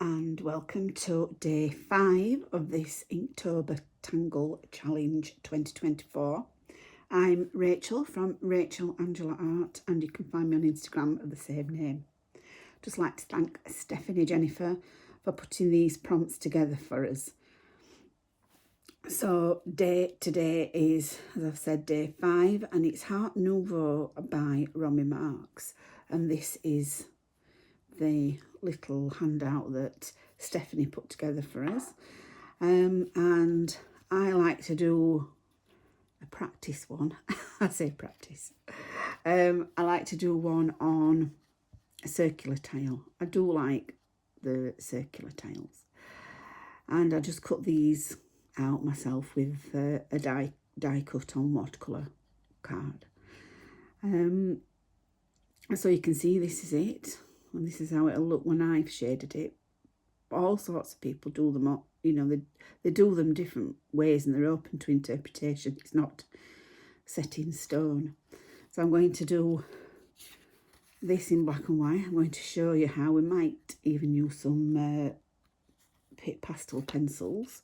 and welcome to day 5 of this Inktober Tangle Challenge 2024. I'm Rachel from Rachel Angela Art, and you can find me on Instagram of the same name. Just like to thank Stephanie Jennifer for putting these prompts together for us. So today is, as I've said, day 5, and it's Heart Nouveau by Romi, and this is the little handout that Stephanie put together for us. And I like to do a practice one. I say practice. I like to do one on a circular tile. I do like the circular tiles. And I just cut these out myself with a die cut on watercolour card. So you can see this is it. And this is how it'll look when I've shaded it. All sorts of people do them up, you know, they do them different ways and they're open to interpretation. It's not set in stone. So I'm going to do this in black and white. I'm going to show you how we might even use some pastel pencils.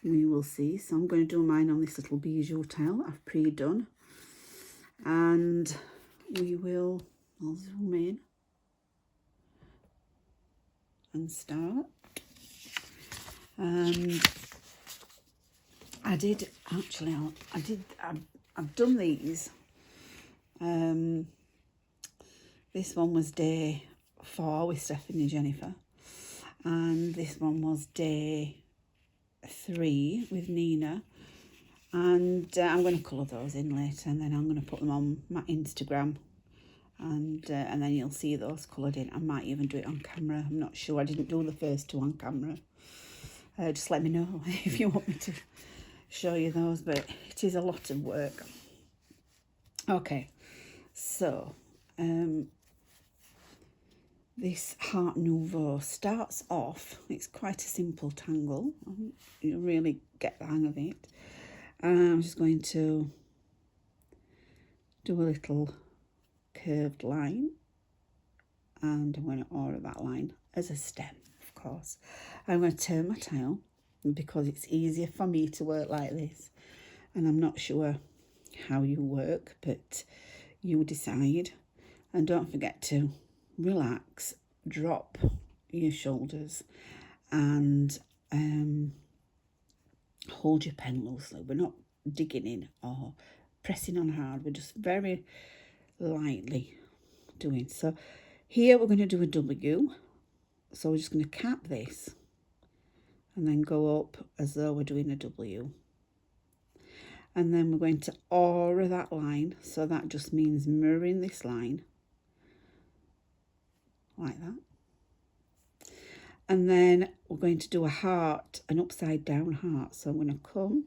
We will see. So I'm going to do mine on this little bijou tile I've pre-done. And I'll zoom in and start. And I've done these. This one was day 4 with Stephanie Jennifer, and this one was day 3 with Nina, and I'm going to colour those in later, and then I'm going to put them on my Instagram. And then you'll see those coloured in. I might even do it on camera. I'm not sure. I didn't do the first 2 on camera. Just let me know if you want me to show you those. But it is a lot of work. Okay. So, this Heart Nouveau starts off. It's quite a simple tangle. You really get the hang of it. I'm just going to do a little curved line, and I'm going to order that line as a stem, of course. I'm going to turn my tile because it's easier for me to work like this, and I'm not sure how you work, but you decide. And don't forget to relax, drop your shoulders, and hold your pen loosely. We're not digging in or pressing on hard, we're just very lightly doing. So here we're going to do a W, so we're just going to cap this and then go up as though we're doing a W, and then we're going to aura that line, so that just means mirroring this line like that. And then we're going to do a heart, an upside down heart, so I'm going to come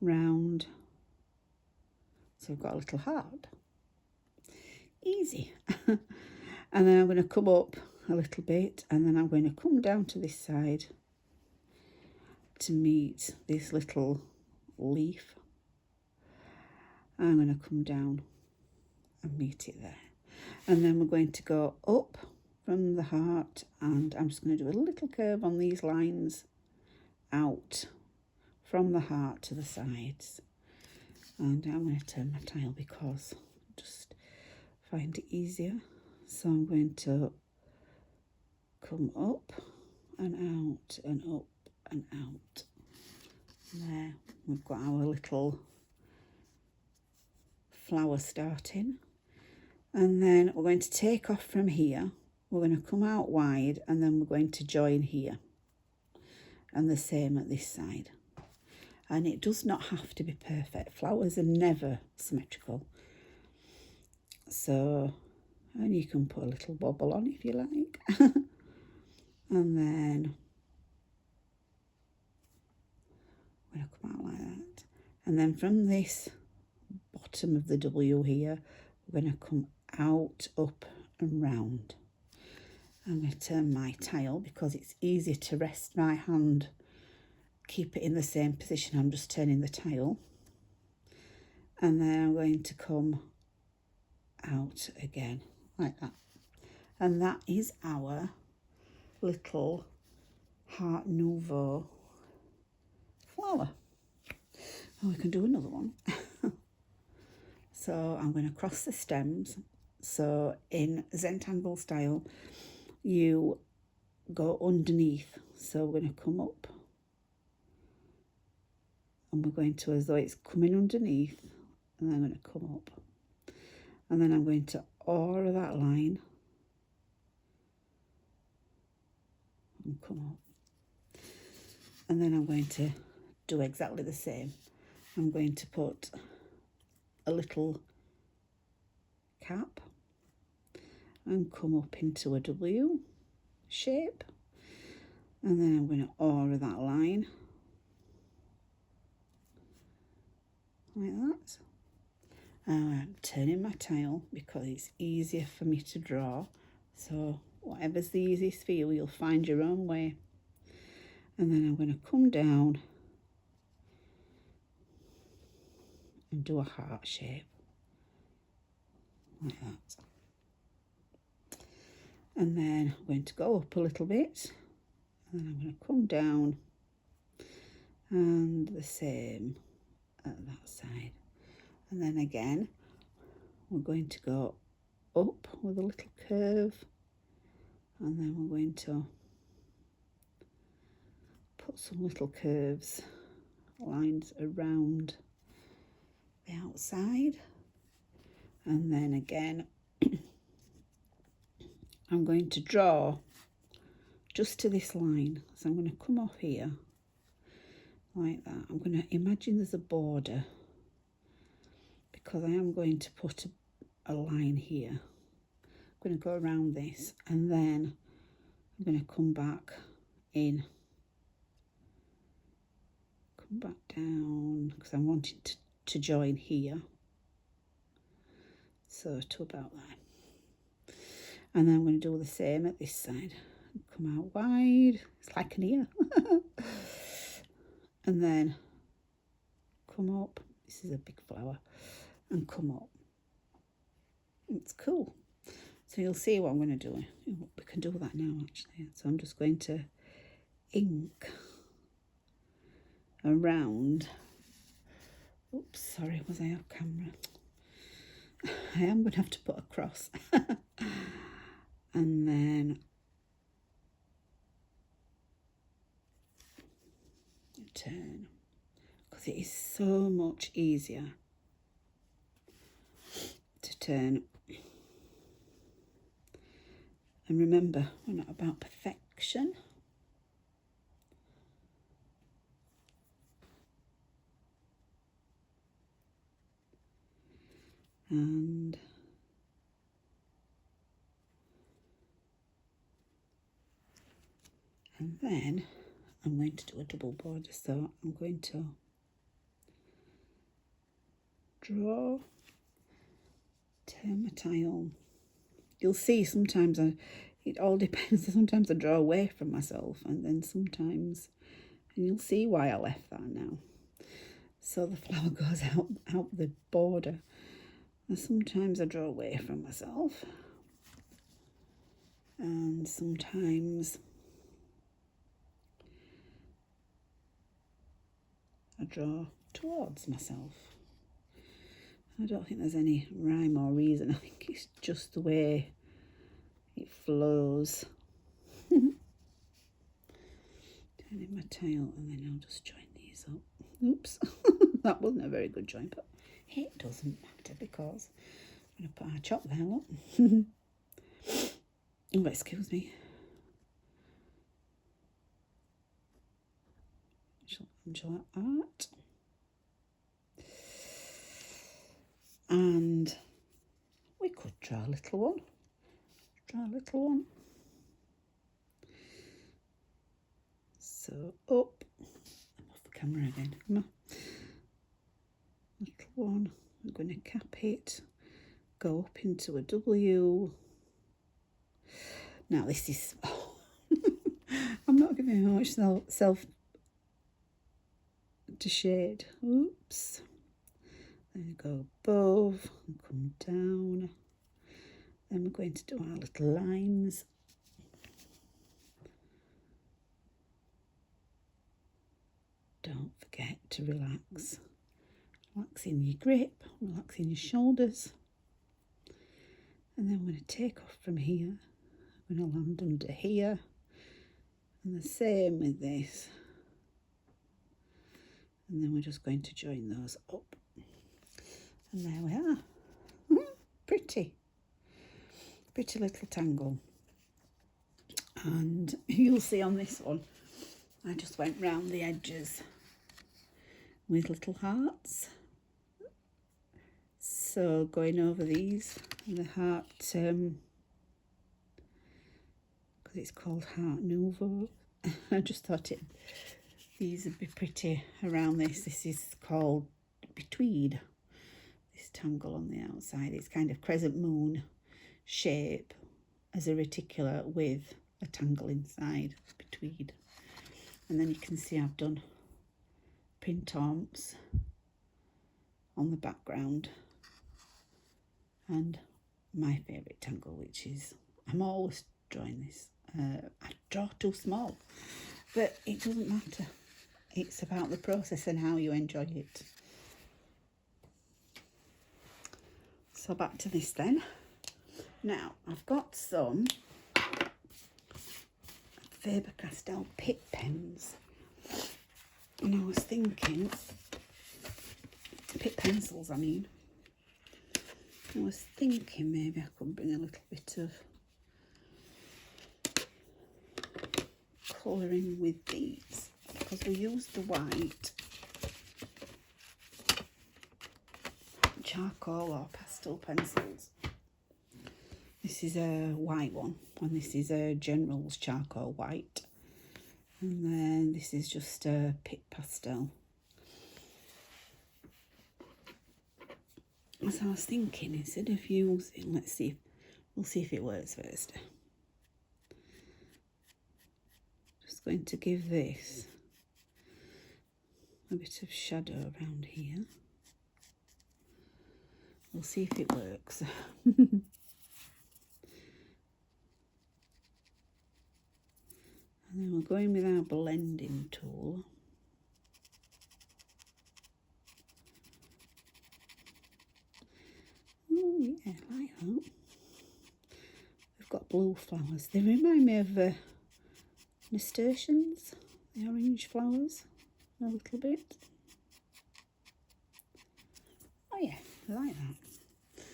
round. So I've got a little heart. Easy. And then I'm going to come up a little bit, and then I'm going to come down to this side to meet this little leaf. I'm going to come down and meet it there. And then we're going to go up from the heart, and I'm just going to do a little curve on these lines out from the heart to the sides. And I'm going to turn my tile because I just find it easier. So I'm going to come up and out and up and out. There, we've got our little flower starting. And then we're going to take off from here. We're going to come out wide, and then we're going to join here. And the same at this side. And it does not have to be perfect. Flowers are never symmetrical. So, and you can put a little bobble on if you like. And then we're going to come out like that. And then from this bottom of the W here, we're going to come out, up and round. I'm going to turn my tile because it's easier to rest my hand, keep it in the same position. I'm just turning the tile, and then I'm going to come out again like that. And that is our little heart Nouveau flower. And we can do another one. So I'm going to cross the stems. So in Zentangle style, you go underneath. So we're going to come up and we're going to, as though it's coming underneath, and then I'm going to come up. And then I'm going to order that line and come up. And then I'm going to do exactly the same. I'm going to put a little cap and come up into a W shape, and then I'm going to order that line like that. I'm turning my tile because it's easier for me to draw, so whatever's the easiest for you, you'll find your own way. And then I'm going to come down and do a heart shape like that. And then I'm going to go up a little bit, and then I'm going to come down and the same at that side. And then again, we're going to go up with a little curve, and then we're going to put some little curves, lines around the outside. And then again, I'm going to draw just to this line. So I'm going to come off here like that. I'm going to imagine there's a border, because I am going to put a line here. I'm going to go around this, and then I'm going to come back in, come back down, because I'm wanting to join here. So to about there. And then I'm going to do the same at this side. Come out wide, it's like an ear. And then come up, this is a big flower, and come up. It's cool. So you'll see what I'm going to do. We can do that now actually. So I'm just going to ink around. Oops, sorry, was I off camera? I am going to have to put a cross. And then turn, because it is so much easier to turn. And remember, we're not about perfection. And then I'm going to do a double border. So I'm going to draw, turn my tile. You'll see sometimes it all depends. Sometimes I draw away from myself, and then sometimes, and you'll see why I left that now. So the flower goes out the border. And sometimes I draw away from myself, and sometimes I draw towards myself. I don't think there's any rhyme or reason. I think it's just the way it flows. Turning my tail, and then I'll just join these up. Oops, that wasn't a very good join, but it doesn't matter because I'm going to put our chop there, look. Oh, excuse me. Angela Art. And we could draw a little one. So up. I'm off the camera again. Come on. Little one. I'm going to cap it. Go up into a W. Now this is... Oh, I'm not giving much self to shade. Oops. Then go above and come down. Then we're going to do our little lines don't forget to relax. Relax in your grip, relax in your shoulders. And then I'm going to take off from here. I'm going to land under here. And the same with this. And then we're just going to join those up. And there we are. Pretty. Pretty little tangle. And you'll see on this one, I just went round the edges with little hearts. So going over these, and the heart, because it's called heart Nouveau. I just thought these would be pretty around this. This is called between. This tangle on the outside, it's kind of crescent moon shape as a reticular with a tangle inside between. And then you can see I've done printemps on the background, and my favourite tangle, which is, I'm always drawing this. I draw too small, but it doesn't matter. It's about the process and how you enjoy it. So back to this then. Now I've got some Faber-Castell Pitt pens, and I was thinking, Pitt pencils I mean. I was thinking maybe I could bring a little bit of colouring with these, because we used the white charcoal or pastel pencils. This is a white one, and this is a General's charcoal white, and then this is just a Pitt pastel. So I was thinking, instead of using, we'll see if it works first. Just going to give this a bit of shadow around here. We'll see if it works. And then we're going with our blending tool. Oh yeah, I like that. We've got blue flowers. They remind me of nasturtiums, the orange flowers, a little bit. Oh yeah, I like that.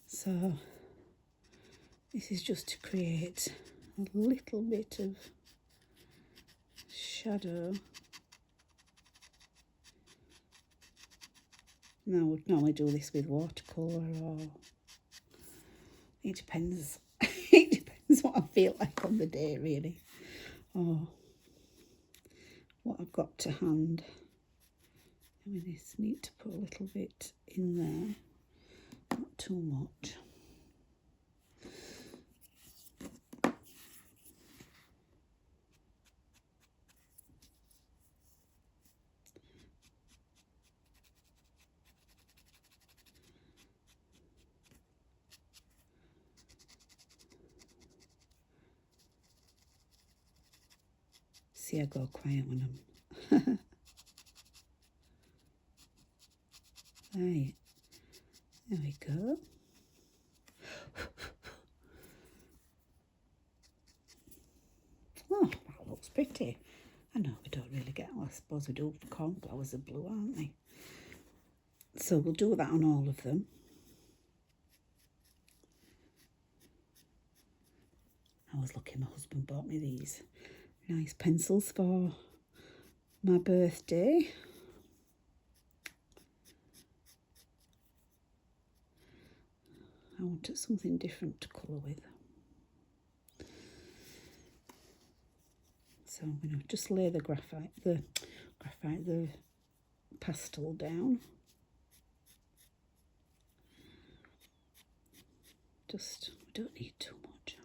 So this is just to create a little bit of shadow. Now I would normally do this with watercolour, or it depends. It depends what I feel like on the day, really, or what I've got to hand. I just need to put a little bit in there, not too much. See, I go quiet when I'm... Right, there we go. Oh, that looks pretty. I know we don't really get, well, I suppose we do, cornflowers are blue, aren't they? So we'll do that on all of them. I was lucky my husband bought me these nice pencils for my birthday. I wanted something different to colour with. So I'm going to just lay the pastel down. Just, we don't need too much.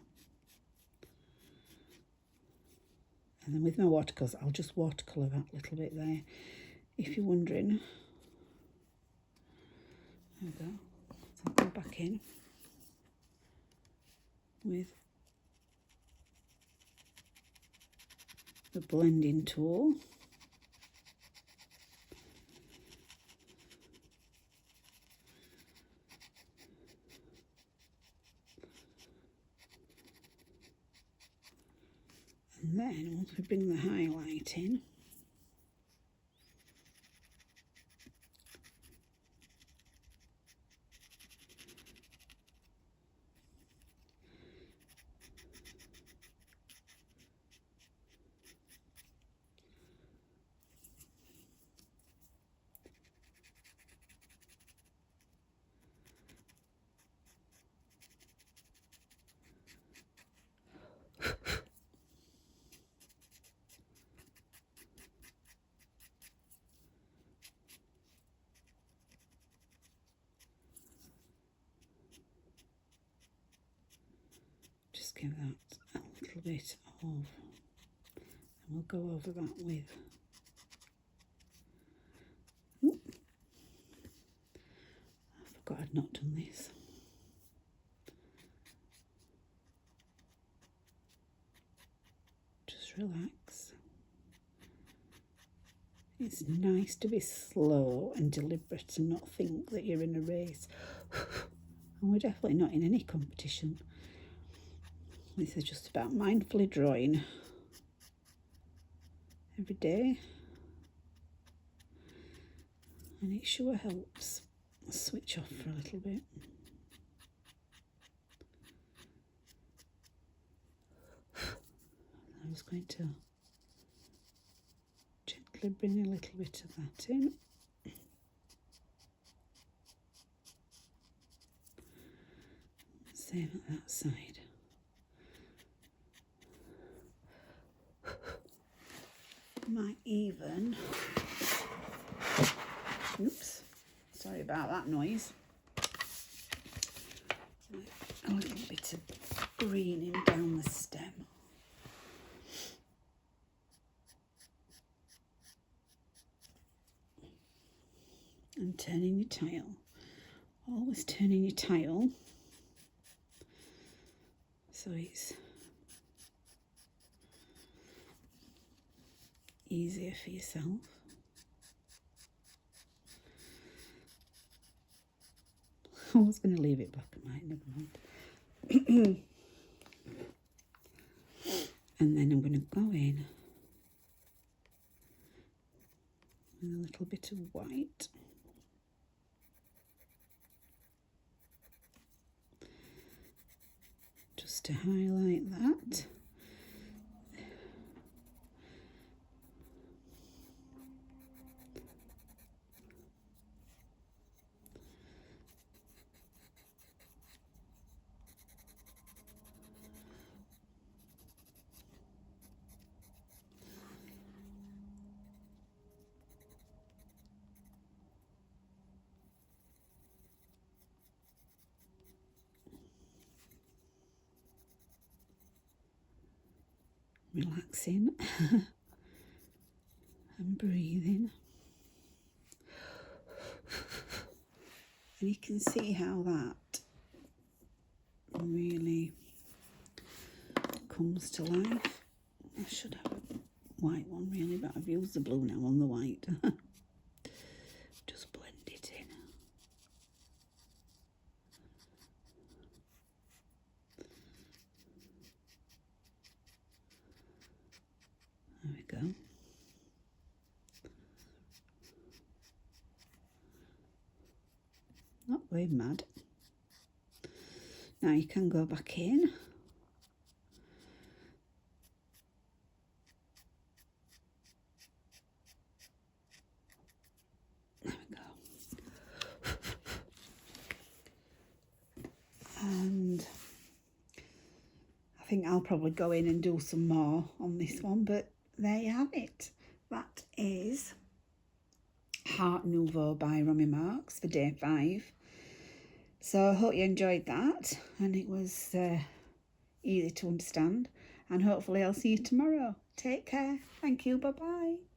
And then with my watercolours, I'll just watercolour that little bit there, if you're wondering. There we go. So I'll go back in with the blending tool. And then once we bring the highlight in, just give that a little bit of, and we'll go over that with, oop, I forgot I'd not done this. Just relax. It's nice to be slow and deliberate and not think that you're in a race. And we're definitely not in any competition. This is just about mindfully drawing every day. And it sure helps switch off for a little bit. I was going to gently bring a little bit of that in. Same at that side. Might even, oops, sorry about that noise. A little bit of greening down the stem. And turning your tile. Always turning your tile so it's easier for yourself. I was going to leave it black and white, never mind. And then I'm going to go in with a little bit of white. Just to highlight that. Relaxing and breathing. And you can see how that really comes to life. I should have a white one really, but I've used the blue now on the white. Just blend it in. There we go. Not going mad. Now you can go back in. There we go. And I think I'll probably go in and do some more on this one, but there you have it. That is Heart Nouveau by Romi for day 5. So I hope you enjoyed that and it was easy to understand, and hopefully I'll see you tomorrow. Take care. Thank you. Bye bye.